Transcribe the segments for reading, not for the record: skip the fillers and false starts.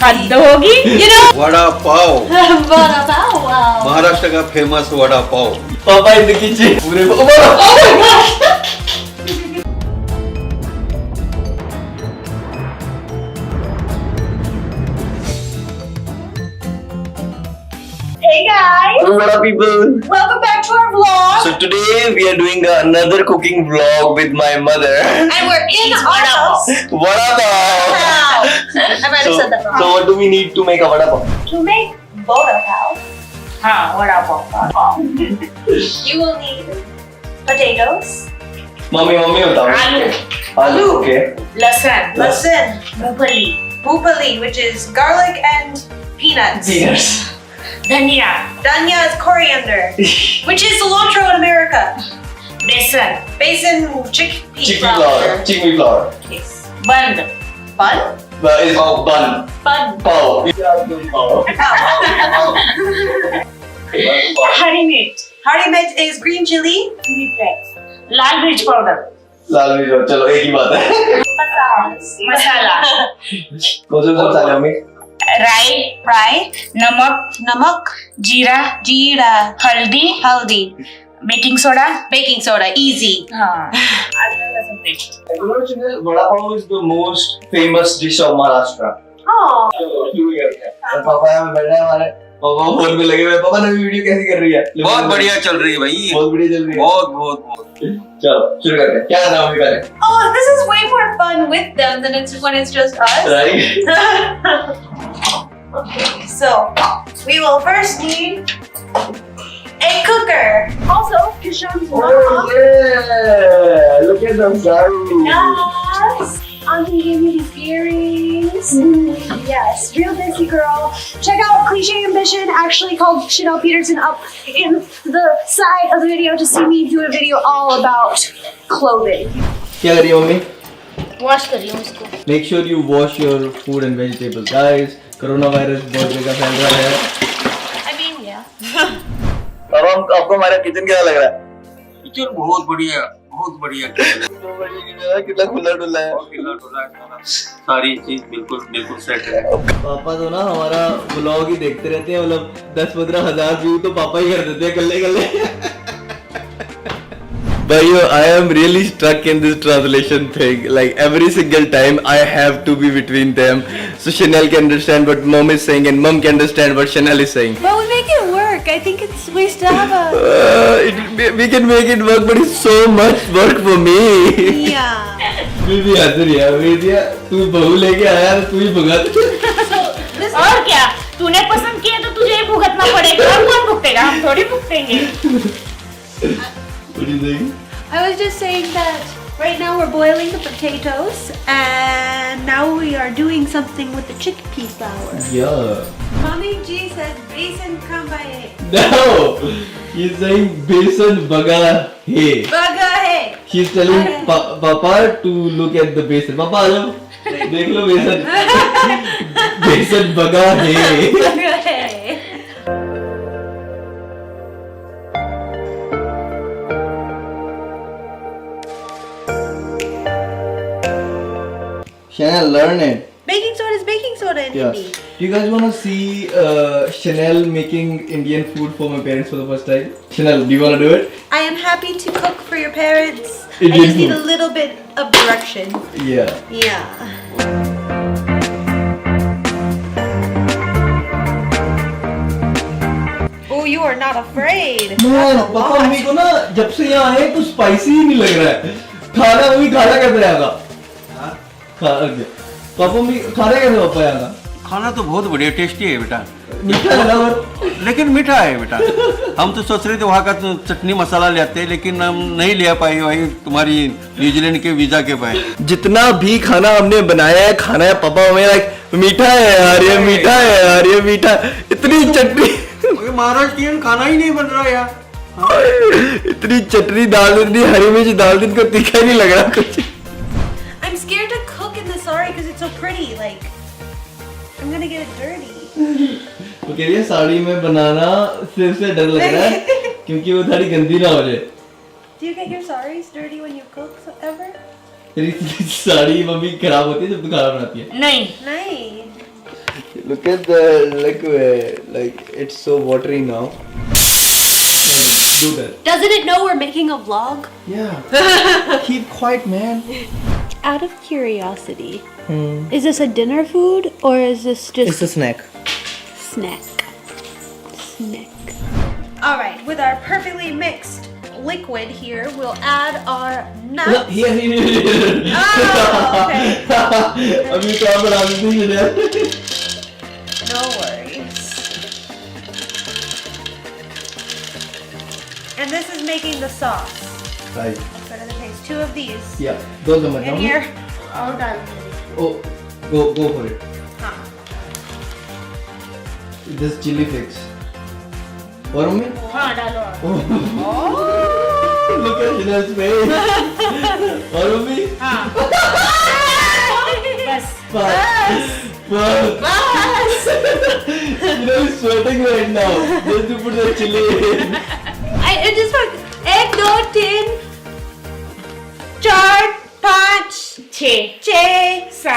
हद होगी। You know? Vada pav. Vadapav, wow. Maharashtra का फेमस वड़ा पाव। पापा इन द किचन पूरे Oh my gosh. Hey guys, Hello, what up, people? welcome back to our vlog. So today we are doing another cooking vlog with my mother. And we're in our house. Vada pav. Wow. I might have said that wrong. So what do we need to make a vada pav? To make Vadapav, you will need potatoes, Mummy बताओ. Aloo. Okay. Lasan, Bhupali, which is garlic and peanuts. Peanuts. Dhania is coriander, which is cilantro in America. Besan, chickpea flour. Chickpea flour. Yes. Bun. But it's called bun. Pav. Hari मिर्च. Hard meat is green chili. लाल मिर्च powder. लाल मिर्च चलो एक ही बात है. मसाला. कौन से मसाले मम्मी? राई. नमक. जीरा. हल्दी. Baking soda. Easy. हाँ. Vada pav is the most famous dish of Maharashtra. Oh. पापा यहाँ पे बैठे हैं हमारे. पापा फोन पे लगे हुए. पापा नवी वीडियो कैसी कर रही है? बहुत बढ़िया चल रही है भाई। बहुत बढ़िया चल रही है. बहुत। चलो शुरू करते हैं. क्या करना है पहले? Oh, this is way more fun with them than it's when it's just us. Right? Okay, so we will first need a cooker. Also, Kishanell's mom. Yeah! Look at them guys. Yes. Auntie gave me these earrings. Yes, real busy girl. Check out Cliche Ambition, actually called Chanel Peterson, up in the side of the video to see me do a video all about clothing. क्या कर रही हो mummy? Wash कर रही हूँ इसको. Make sure you wash your food and vegetables, guys. Corona virus बहुत जगह फैल रहा है. I mean, yeah. अब आपको हमारा किचन कैसा लग रहा है? किचन बहुत बढ़िया। कितना खुला डुला है. सारी चीज बिल्कुल सेट है। पापा तो ना हमारा व्लॉग ही देखते रहते हैं. मतलब 10-15 हजार व्यू तो पापा ही कर देते हैं कल्ले. But I am really stuck in this translation thing. Like every single time I have to be between them, so Chanel can understand what mom is saying and mom can understand what Chanel is saying. But we make it work. I think we still have a. We can make it work, but it's so much work for me. Yeah. भी हंस रही है. भैया तू बहू लेके आया तो तू ही भुगत. और क्या? तूने पसंद किया तो तुझे ही भुगतना पड़ेगा. और कौन भुगतेगा? हम थोड़ी भुगतेंगे. What do you think? I was just saying that right now we're boiling the potatoes, and now we are doing something with the chickpea flour. Yeah. Mommy G says besan come by it. No, he's saying besan baga hai. Baga hai. She's telling Papa to look at the besan. Papa, आ जाओ. देख लो बेसन. बेसन बगा है. Baga hai. Chanel, learn it. Baking soda is baking soda in Yeah. Hindi. Do you guys want to see Chanel making Indian food for my parents for the first time? Chanel, do you want to do it? I am happy to cook for your parents. Indian I just need food. a little bit of direction. Yeah. Yeah. Oh, you are not afraid. Man, papa mummy को ना जब से यहाँ आए कुछ spicy ही नहीं लग रहा है. खाना मम्मी खाना कैसे आएगा? पापा मम्मी खाना कैसे पापा यहाँ का? खाना तो बहुत बढ़िया टेस्टी है बेटा। मीठा है ना और? लेकिन मीठा है बेटा। हम तो सोच रहे थे वहाँ का तो चटनी मसाला ले आते, लेकिन हम नहीं ले पाए भाई तुम्हारी न्यूजीलैंड के वीजा के पाए। जितना भी खाना हमने बनाया है खाना है पापा मम्मी लाइक मीठा है यार, ये मीठा है यार, ये मीठा. इतनी चटनी महाराष्ट्रियन खाना ही नहीं बन रहा यार. इतनी चटनी डाल दी, इतनी हरी मिर्च डाल दी, इनको तीखा ही नहीं लग रहा कुछ. I'm scared to cook in the sari because it's so pretty. Like, I'm gonna get it dirty. वो कह रही है साड़ी में बनाना सिर्फ से डर लग रहा है क्योंकि वो थोड़ी गंदी ना हो जाए. Do you get your saris dirty when you cook ever? तेरी साड़ी मम्मी खराब होती है जब तू खाना बनाती है. नहीं नहीं. Look at the liquid, like it's so watery now. Do that. Doesn't it know we're making a vlog? Yeah. Keep quiet, man. Out of curiosity, is this a dinner food or is this just It's a snack. snack? Snack. All right, with our perfectly mixed liquid here, we'll add our nuts. Here. Oh, okay. अभी तो आप बना देती हैं. No worries. And this is making the sauce. Right. Let's go to the paste. 2 of these. Yeah. दो चम्मच. And here, all done. Oh, go for it. Huh. This chili flakes. और mummy? हाँ डालो. Look at Chanel's face. और mummy? हाँ. बस. Bus. Chanel is sweating right now. Just to put the chili in. It just like 1, 2, 3, 4, 5, 6 6, 7,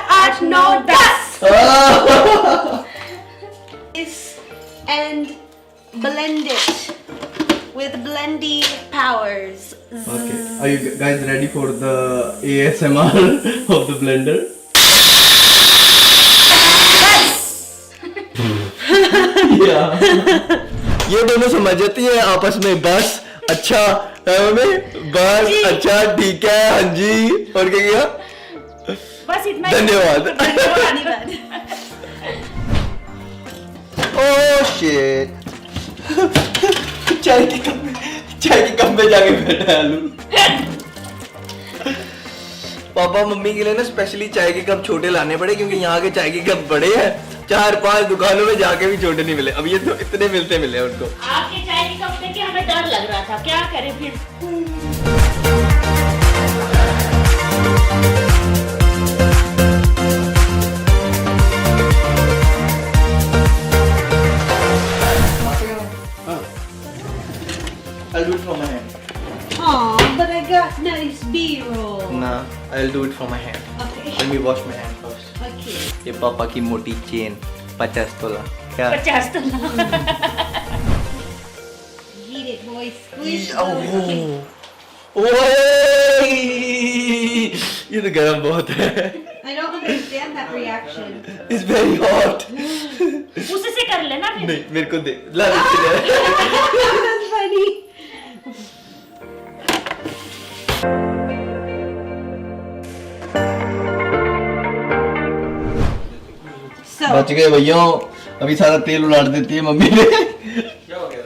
8, 9, 10. Oh. And blend it with blendy powers. Okay. Are you guys ready for the ASMR of the blender? Yeah. ये दोनों समझ जाती है आपस में. बस अच्छा में बस अच्छा ठीक है. हाँ जी. और क्या किया? बस इतना ही. धन्यवाद. Oh shit. चाय के कप में जाके बैठा है आलू. पापा मम्मी के लिए ना स्पेशली चाय के कप छोटे लाने पड़े क्योंकि यहाँ के चाय के कप बड़े हैं. 4-5 दुकानों में जाके भी छोटे नहीं मिले. अब ये तो इतने मिलते मिले उनको. आपके चाय के कप देख के हमें डर लग रहा था. क्या करें फिर? I'll do it from my hand. Aw, but I got nice B-roll. Nah, I'll do it from my hand. Okay. Let me wash my hand first. Okay. ये पापा की मोटी चेन 50 तोला. क्या? 50 तो ना. Eat it, boys. Squeeze. Oh. ओए! ये तो गर्म बहुत है. I don't understand that reaction. It's very hot. उसी से कर लेना फिर. नहीं मेरे को दे. ला दे. That's funny. So, बच गए भैया. अभी सारा तेल उलाट देती है मम्मी ने. क्या हो गया?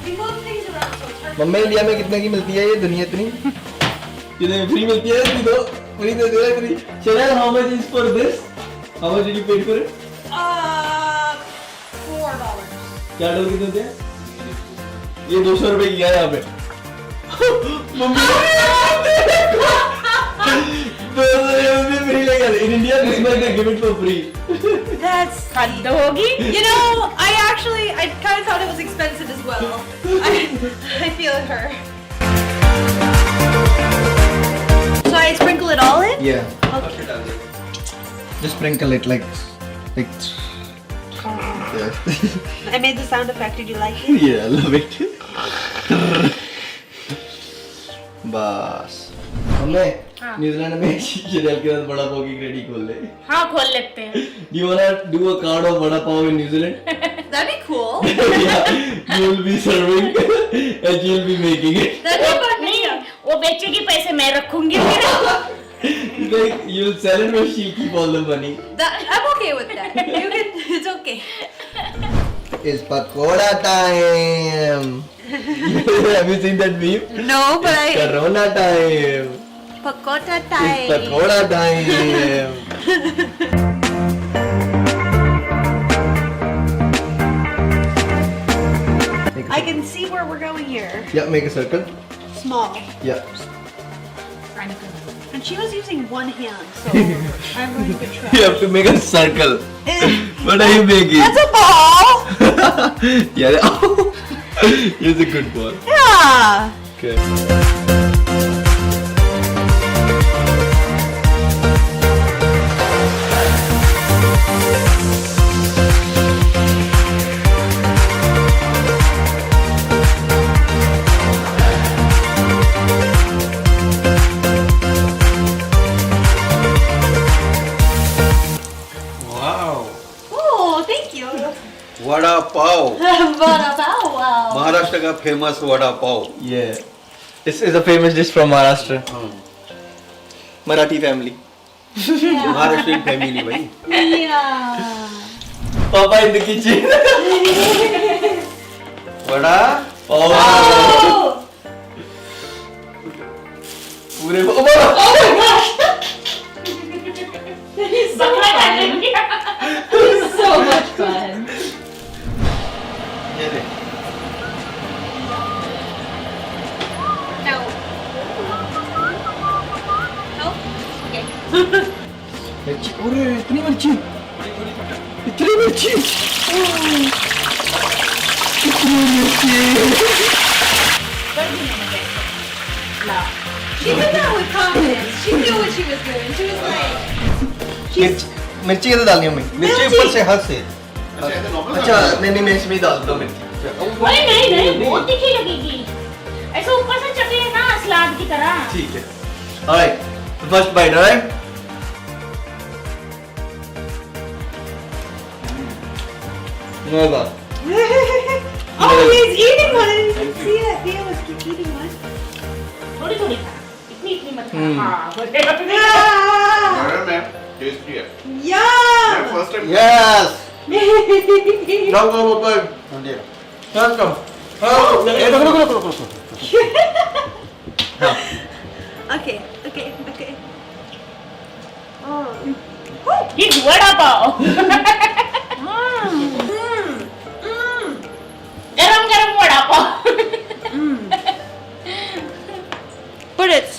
remove things around so it's mummy India में कितने की मिलती है ये दुनिया इतनी? कितने फ्री मिलती है? इतनी दो फ्री दे दे इतनी. Chanel, how much is for this? How much did you pay for it? $4. क्या डॉलर कितने होते हैं? ये 200 रुपए की है यहाँ पे. मम्मी फ्री लेगा. In India this much they give it for free. That's हद होगी. You know, I kind of thought it was expensive as well. I feel her. So I sprinkle it all in? Yeah. Okay. Just sprinkle it like. Yeah. I made the sound effect. Did you like it? Yeah, I love it. बस. हमने New Zealand में channel के साथ बड़ा पाव की Cradle खोल ले. हाँ खोल लेते हैं. Do you wanna do a card of Vadapav in New Zealand? That'd be cool. Yeah, you'll be serving and you'll be making it. That'd be fun. नहीं वो बेचेगी पैसे मैं रखूंगी फिर. Like you'll sell it but she'll keep all the money. I'm okay with that. You can. It's okay. It's pakoda time. Have you seen that meme? No, but It's Corona time. Pakota It's time. pakoda time. I can see where we're going here. Yeah, make a circle. Small. Yeah. And she was using one hand, so I'm going to try. You have to make a circle. What are you making? That's a ball! Yeah. It's a good ball. Yeah! Okay. Wow. Oh, thank you. Vada pav. Vadapav, wow. Maharashtra का famous vada pav. Yeah. This is a famous dish from Maharashtra. Marathi family. Maharashtrian family भाई. Yeah. Papa in the kitchen. Vada Oh. पूरे बकरा काटेंगे. So much fun. ये रे. No. No? Okay. मिर्ची. अरे इतनी मिर्ची. इतनी मिर्ची. इतनी मिर्ची. She did that with confidence. She knew what she was doing. She was like, मिर्ची कैसे डालनी है मम्मी? मिर्ची ऊपर से हाथ से. अच्छा नहीं मैं इसमें डाल दो मिर्ची. अरे नहीं बहुत तीखी लगेगी. ऐसे ऊपर से चखे ना सलाद की तरह. ठीक है. Alright, the first bite, alright? No, no. oh, he's eating one. You can see that Theo was eating one. थोड़ी थोड़ी खा. इतनी मत खा. हम्म. Ah, Madam, ma'am, tasty है. yum! First time. Yes. Come, Papa. Come, come. Okay. It's vada pav. गरम vada pav. But it's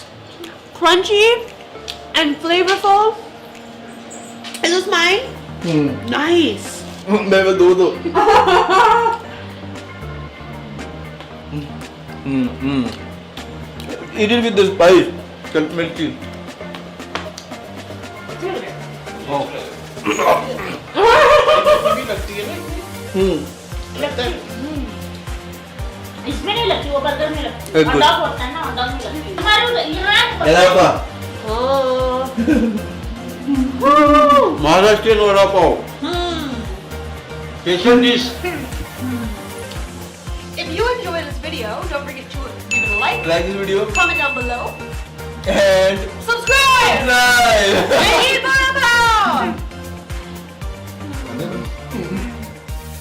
crunchy and flavorful. Is this mine? Nice. मैं वो दो. Eat it with the spice. Miर्ची. इसमें नहीं लगती वो बर्गर में लगती. एक अंडा होता है ना अंडा में लगती. हमारे उधर यहाँ Hello, Papa. Maharashtrian vada pav. Special dish. If you enjoyed this video, don't forget to give it a like, Like this video comment down below, and subscribe, subscribe. and